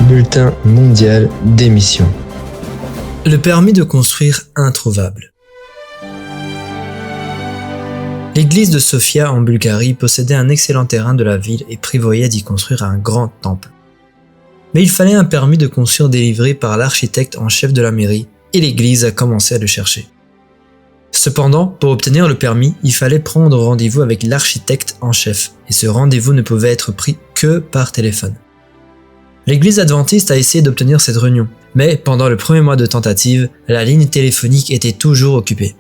Bulletin mondial d'émission. Le permis de construire introuvable. L'église de Sofia en Bulgarie possédait un excellent terrain de la ville et prévoyait d'y construire un grand temple. Mais il fallait un permis de construire délivré par l'architecte en chef de la mairie et l'église a commencé à le chercher. Cependant, pour obtenir le permis, il fallait prendre rendez-vous avec l'architecte en chef et ce rendez-vous ne pouvait être pris que par téléphone. L'église adventiste a essayé d'obtenir cette réunion, mais pendant le premier mois de tentative, la ligne téléphonique était toujours occupée.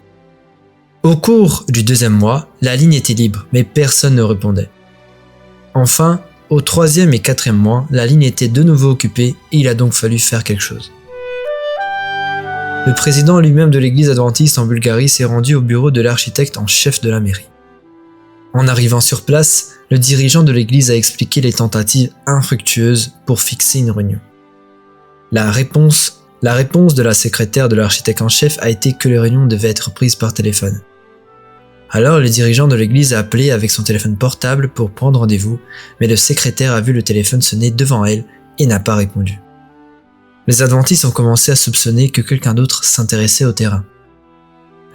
Au cours du deuxième mois, la ligne était libre, mais personne ne répondait. Enfin, au troisième et quatrième mois, la ligne était de nouveau occupée et il a donc fallu faire quelque chose. Le président lui-même de l'église adventiste en Bulgarie s'est rendu au bureau de l'architecte en chef de la mairie. En arrivant sur place, le dirigeant de l'église a expliqué les tentatives infructueuses pour fixer une réunion. La réponse de la secrétaire de l'architecte en chef a été que les réunions devaient être prises par téléphone. Alors le dirigeant de l'église a appelé avec son téléphone portable pour prendre rendez-vous, mais le secrétaire a vu le téléphone sonner devant elle et n'a pas répondu. Les adventistes ont commencé à soupçonner que quelqu'un d'autre s'intéressait au terrain.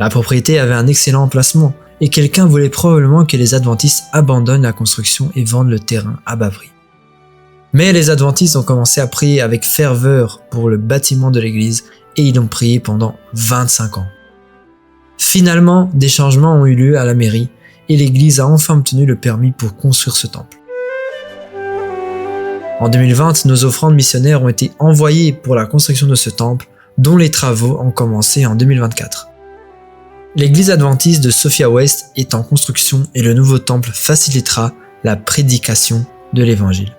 La propriété avait un excellent emplacement et quelqu'un voulait probablement que les adventistes abandonnent la construction et vendent le terrain à bas prix. Mais les adventistes ont commencé à prier avec ferveur pour le bâtiment de l'église et ils ont prié pendant 25 ans. Finalement, des changements ont eu lieu à la mairie et l'église a enfin obtenu le permis pour construire ce temple. En 2020, nos offrandes missionnaires ont été envoyées pour la construction de ce temple, dont les travaux ont commencé en 2024. L'église adventiste de Sofia West est en construction et le nouveau temple facilitera la prédication de l'évangile.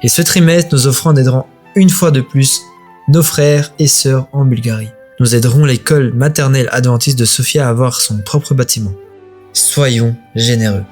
Et ce trimestre, nos offrandes aideront une fois de plus nos frères et sœurs en Bulgarie. Nous aiderons l'école maternelle adventiste de Sofia à avoir son propre bâtiment. Soyons généreux.